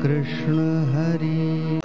कृष्ण हरि।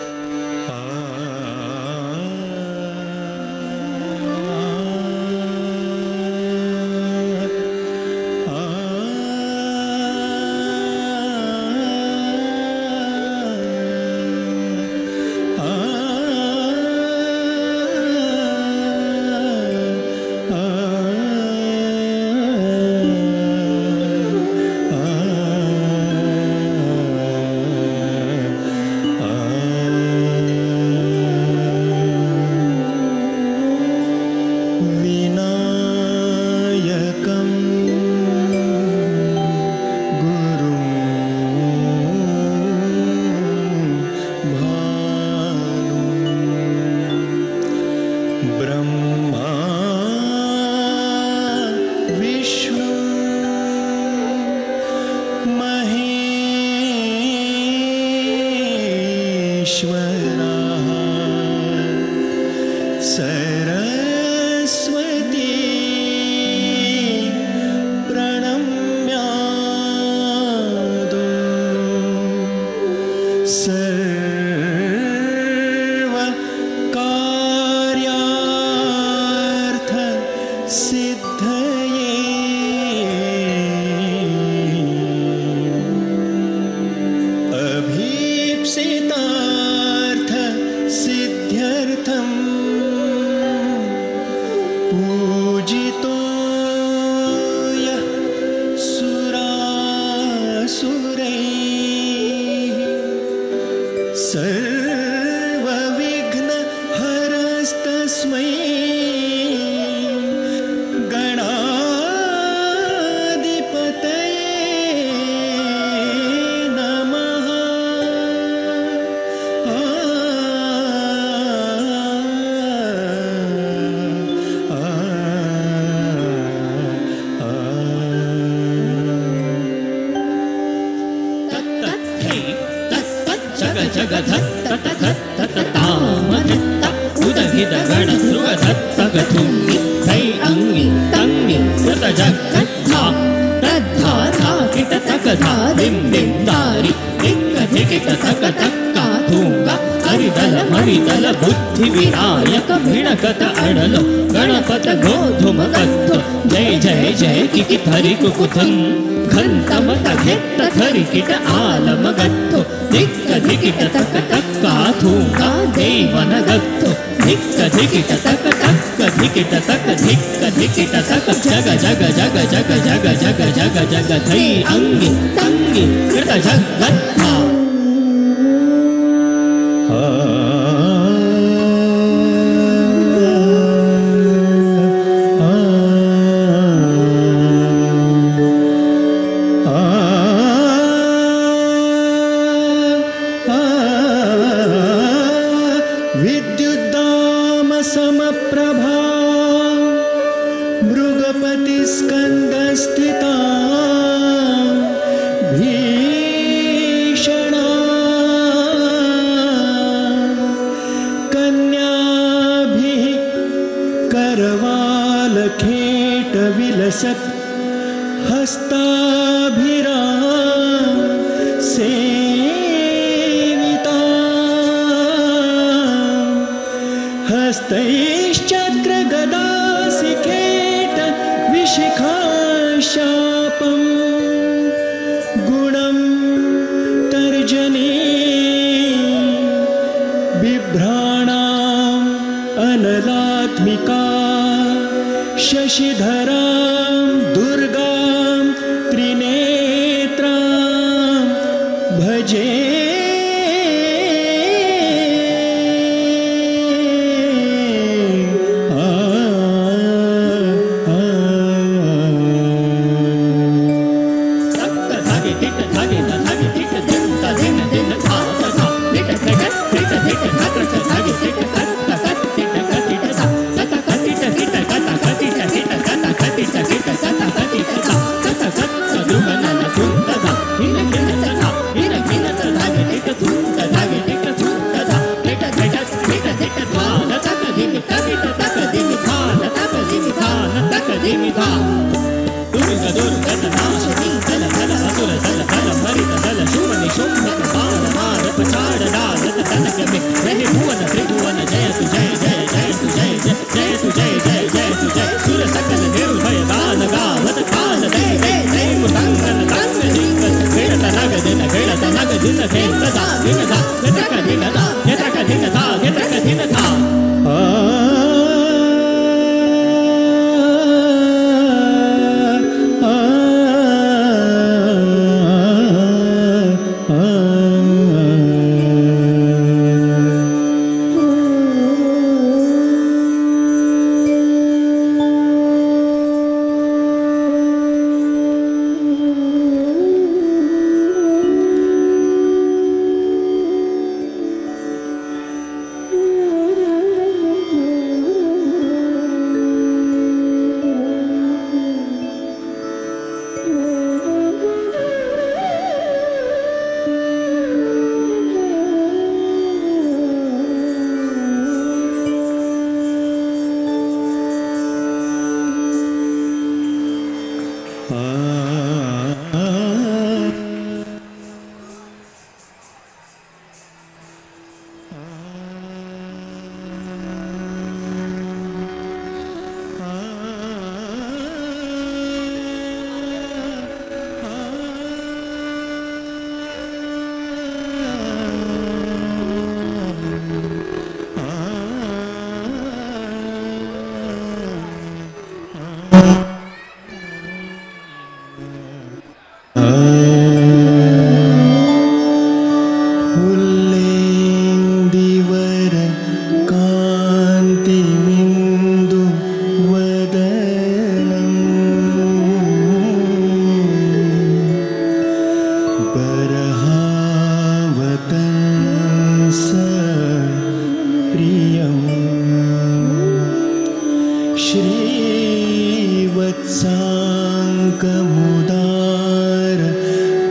श्रीवत्साङ्कमुदार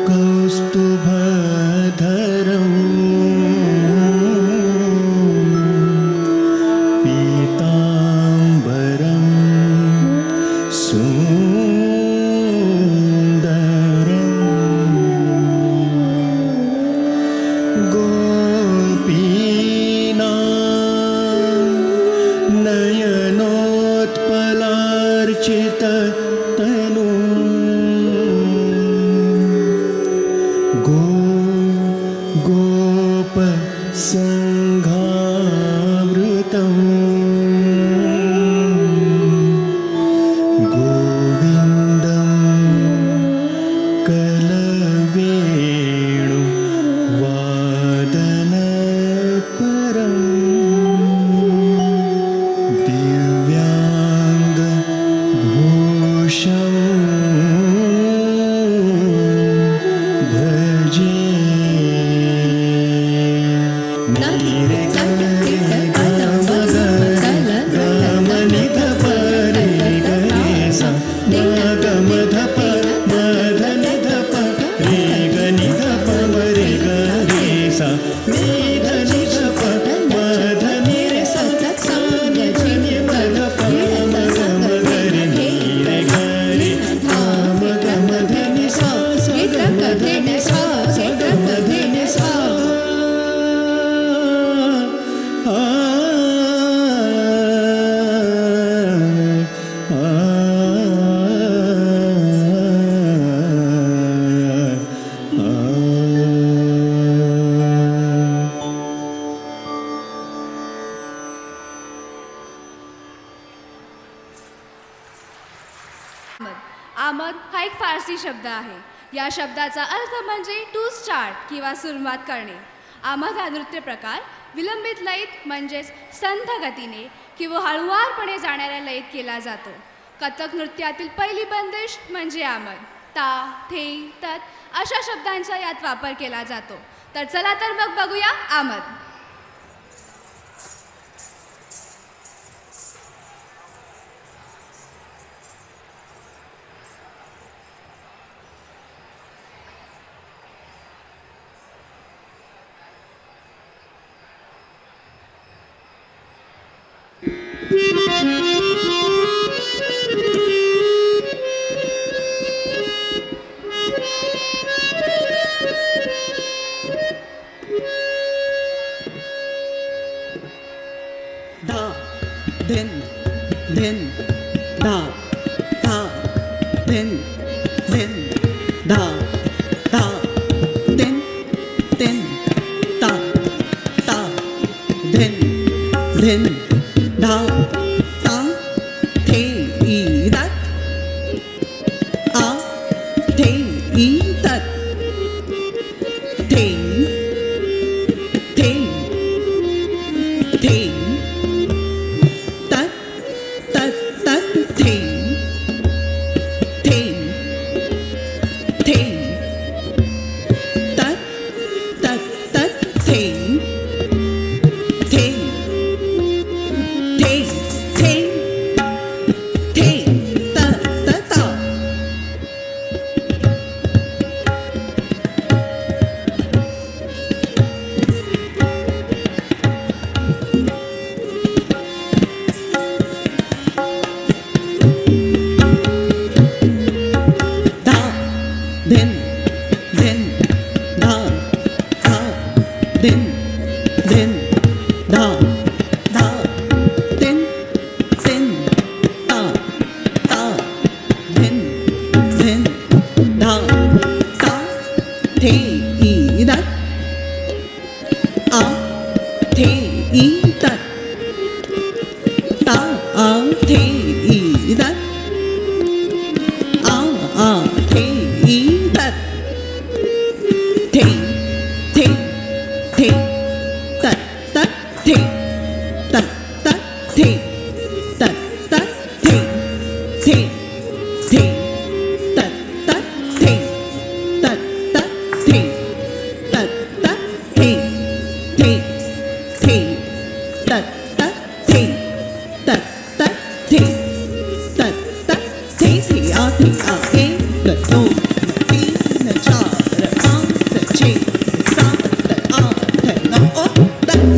कौस्तुभधरं पीताम्बरं सुन्दरं गोपीनां नयनोत्पलार्चित संघावृतं गोविन्दं कलवेणु वादनपरं दिव्याङ्गभूषं भजे आमद हा एक फारसी शब्द आहे. या शब्दाचा अर्थ म्हणजे टू स्टार्ट किंवा सुरुवात करणे. आमद हा नृत्य प्रकार विलंबित लयीत म्हणजेच संथ गतीने किंवा हळुवारपणे जाणाऱ्या लयीत केला जातो. कथक नृत्यातील पहिली बंदिश म्हणजे आमद. ता, थे, तत अशा शब्दांचा यात वापर केला जातो. तर चला तर मग बघूया आमद. Then, da, da, then, da, da, then, da, da, then, da, da, the, e, that, a, the, e, that, thing, thing, thing. Thing. ठे ई तत ठे ठे ठे तत तत ठे तत तत ठे तत तत ठे ठे ठे तत तत ठे तत तत ठे तत तत ठे ठे ठे तत तत ठे तत तत ठे तत तत ठे ठे आ ए ग दो ती न चार पाँच छः सात आठ नौ दस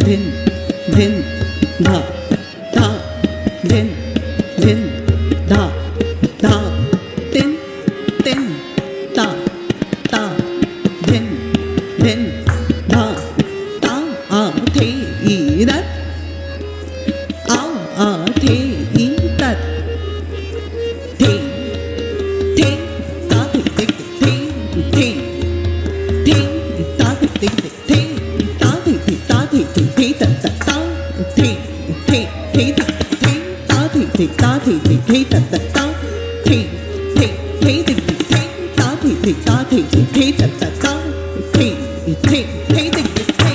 धिन धिन धा धा धिन धिन धा धा तिन तिन ता ता धिन धिन धा ता आ थे ई रत आ थे ई तत थे थे ता थे थे थे थे थे ता थे थे थे ता थे थे ता थे थे थे ता ता ता थे थे थे थे थे ता थे थे ता थे थे थे ता ता ता थे थे थे थे थे ता थे थे ता थे थे थे ता ता ता थे थे थे थे थे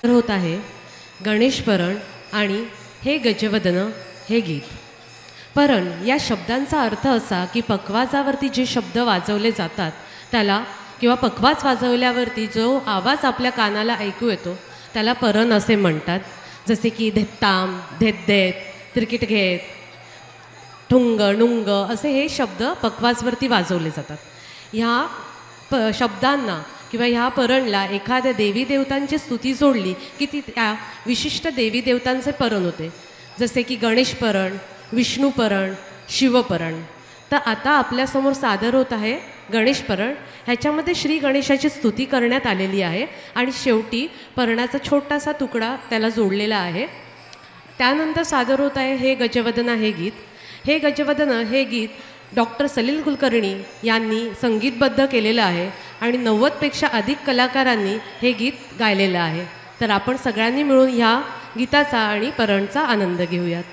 होत आहे गणेश परण आणि हे गजवदन हे गीत. परण या शब्दांचा अर्थ असा की पखवाजावरती जे शब्द वाजवले जातात त्याला किंवा पखवाज वाजवल्यावरती जो आवाज आपल्या कानाला ऐकू येतो त्याला परण असे म्हणतात. जसे की धेत्ताम, धेद्देत, त्रिकिट घेत, ठुंग, नुंग असे हे शब्द पखवाजवरती वाजवले जातात. ह्या शब्दांना किंवा ह्या परणला एखाद्या देवी देवतांची स्तुती जोडली की ती त्या विशिष्ट देवी देवतांचे परण होते. जसे की गणेश परण, विष्णू परण, शिवपरण. तर आता आपल्यासमोर सादर होत आहे गणेश परण. ह्याच्यामध्ये श्री गणेशाची स्तुती करण्यात आलेली आहे आणि शेवटी परणाचा छोटासा तुकडा त्याला जोडलेला आहे. त्यानंतर सादर होत आहे हे गजवदन हे गीत. हे गजवदन हे गीत डॉक्टर सलील कुलकर्णी यांनी संगीतबद्ध केलेलं आहे आणि 90पेक्षा अधिक कलाकारांनी हे गीत गायलेलं आहे. तर आपण सगळ्यांनी मिळून ह्या गीताचा आणि परणचा आनंद घेऊयात.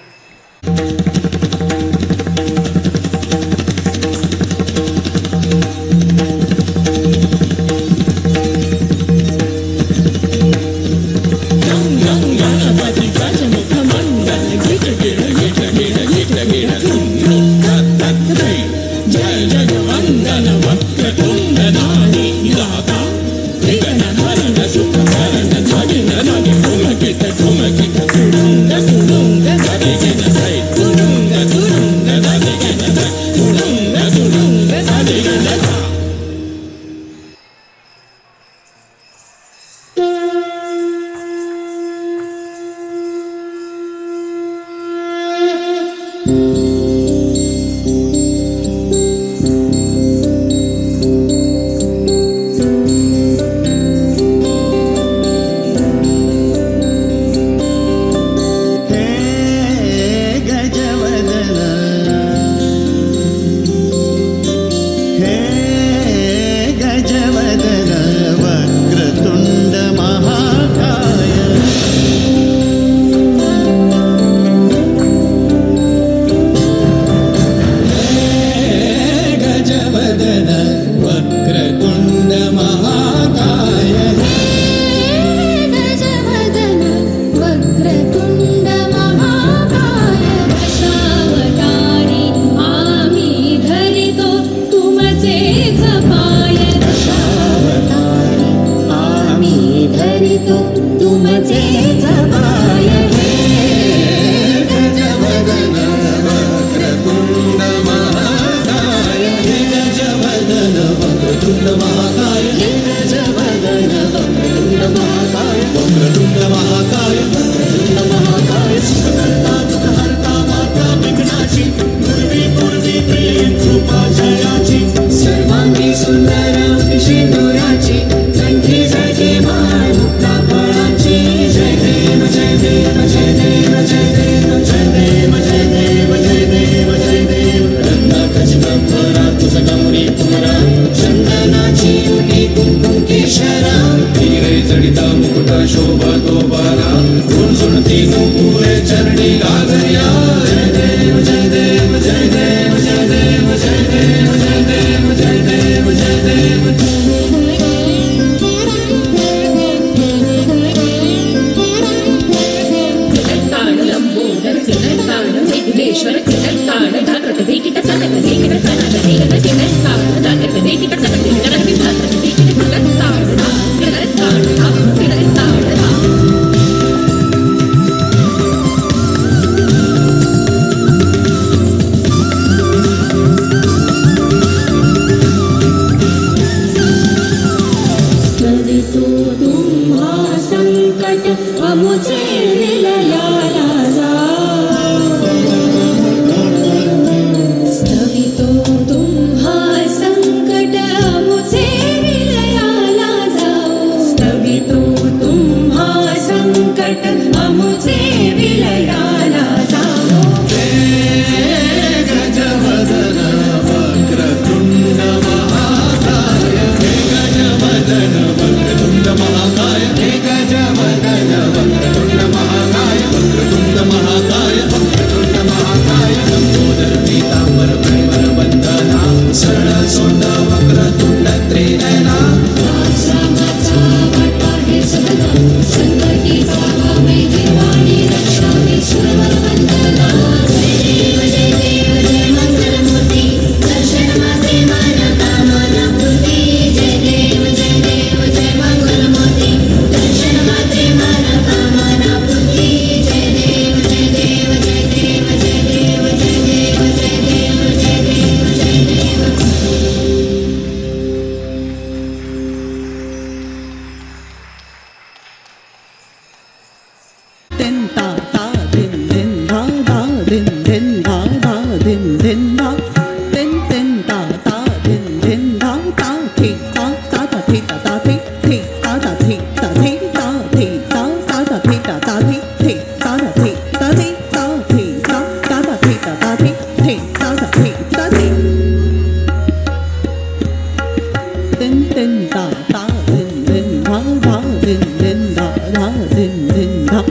din da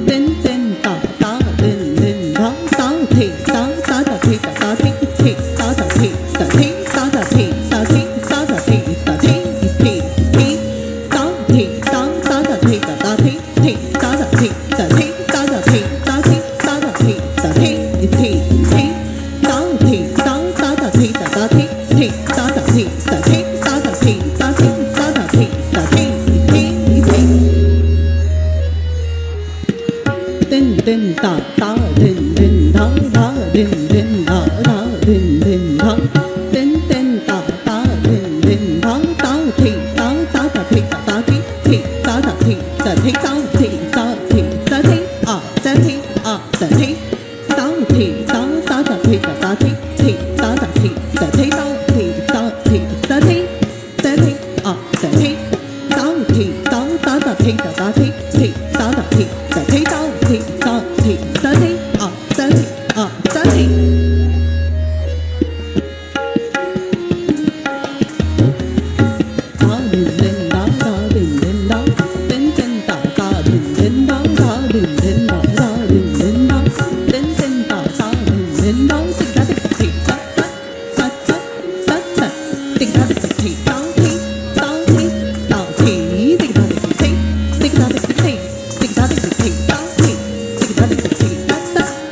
din din da da din din da da thi da da da thi da da thi thi da da thi da thi da da thi da thi da da thi da thi thi thi da thi da da da thi da da thi thi da da thi da thi da da thi da thi da da thi da thi thi thi da thi da da da thi da da thi thi da da thi da thi da da thi da thi da da thi da thi thi thi din din da da din din da da din din da da din din da din din da da din din da da thi da da da thi da da thi thi da da thi da thi da thi da thi da thi da thi da thi da thi da da da thi da da thi thi da da thi da thi da thi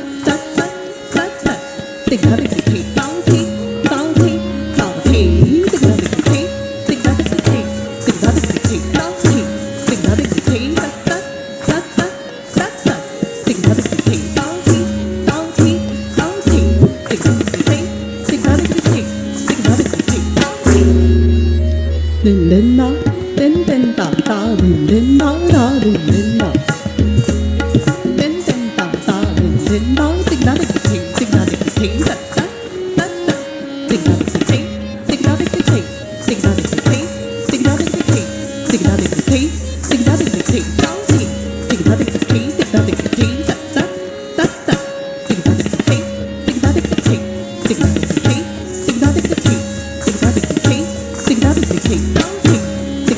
da thi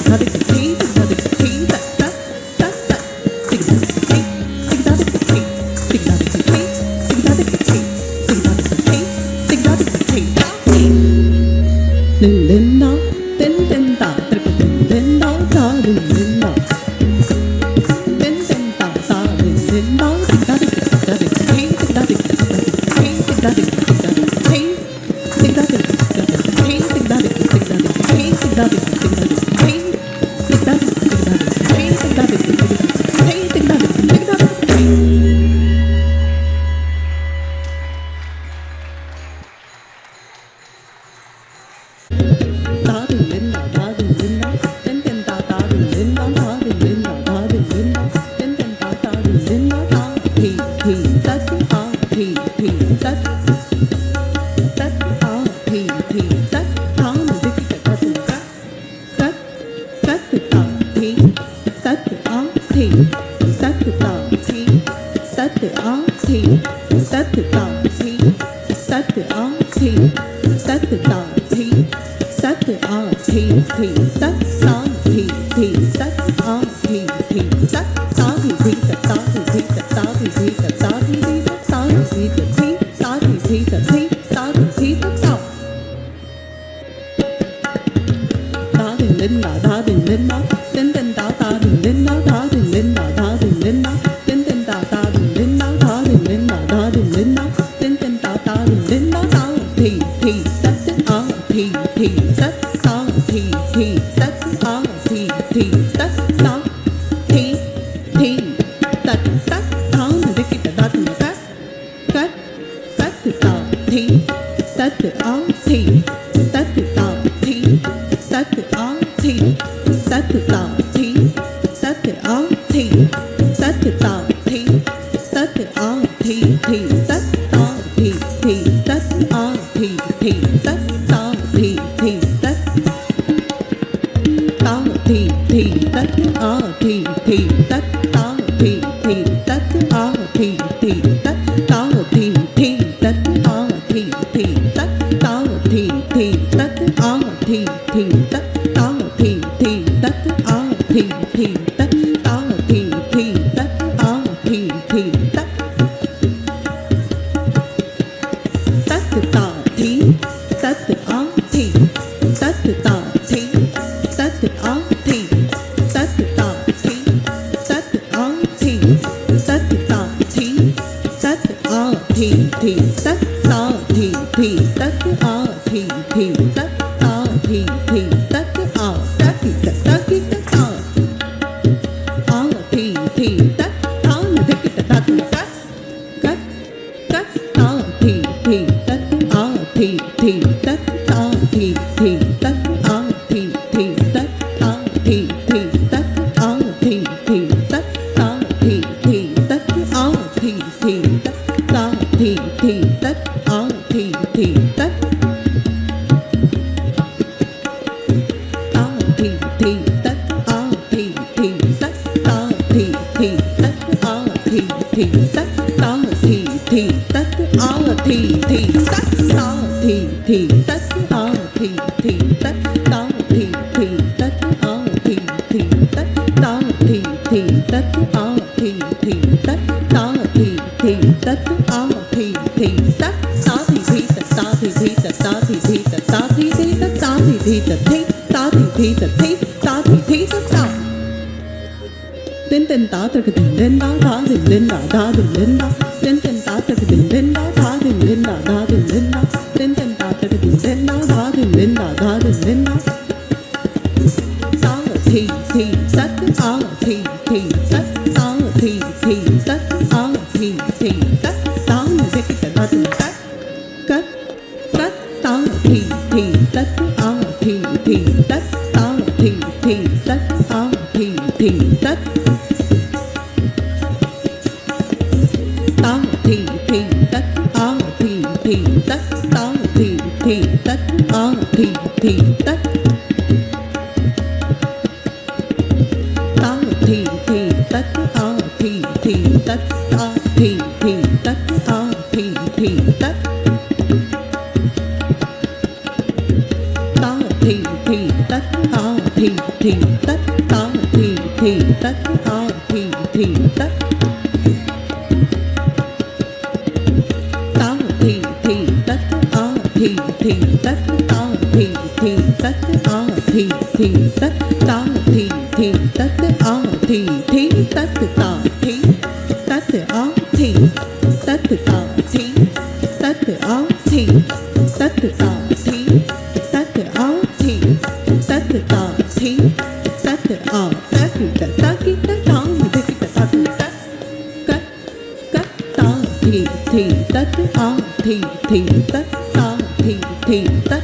da thi da thi da thi da thi da da da thi da da thi thi da da thi da thi da thi da thi da thi da thi da thi thi tất धी तत् ता धी तत् आ धी तत् ता धी तत् आ धी तत् ता धी तत् आ धी तत् ता धी तत् आ धी तत् ता धी तत् आ धी तत् ता धी तत् ता धी तत् ता धी तत् ता धी तत् ता धी तत् ता धी तत् ता धी तत् ता ten ten ta ta ka ten ten da da ten ten da da ten ten da ten ten ta ta ka ten ten da da ten ten da da ten ten da ten ten ta ta ka ten ten da da ten ten da da ten ten da ta thi tát a thi tát ta thi tát a thi tát ta ne ki ta da tát kat tát ta thi tát a thi tát ta thi tát a thi tát tát a thi tát ta thi tát a thi tát ta thi tát a thi tát a thi tát a thi tát ta thi tát a thi tát ta thi tát a thi tát tát ta thi tát a thi tát ta thi tát a thi tát ta thi tát a thi tát ta thi tát a thi tát ta thi tát a thi tát ta thi tát a tát ta ki ta ta ki ta ta cắt cắt ta thi tát a thi tát ta thi tát a thi ta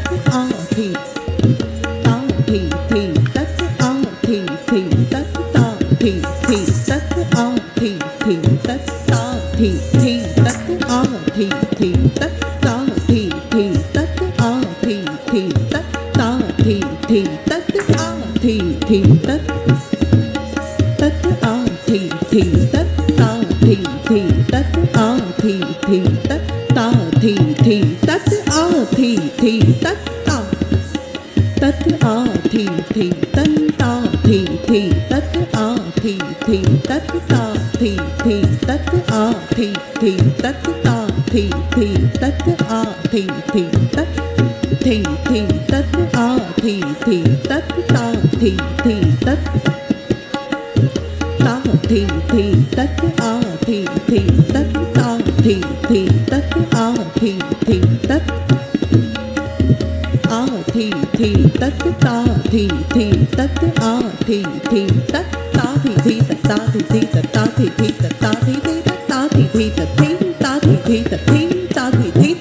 thi tát a thi tát ta thi tát a thi tát ta thi tát a thi tát ta thi tát a thi tát ta thi tát a thi tát tát a thi tát ta thi tát a thi tát ta thi tát a thi tát ta tát a thi tát ta thi tát a thi tát ta thi tát a thi tát ta thi tát a thi tát thi tát a thi tát ta thi tát ta thi tát a thi tát ta thi tát a thi tát a thi tát ta thi tát a thi tát ta thi tát ta thi tát ta thi tát ta thi tát ta thi tát ta thi tát ta thi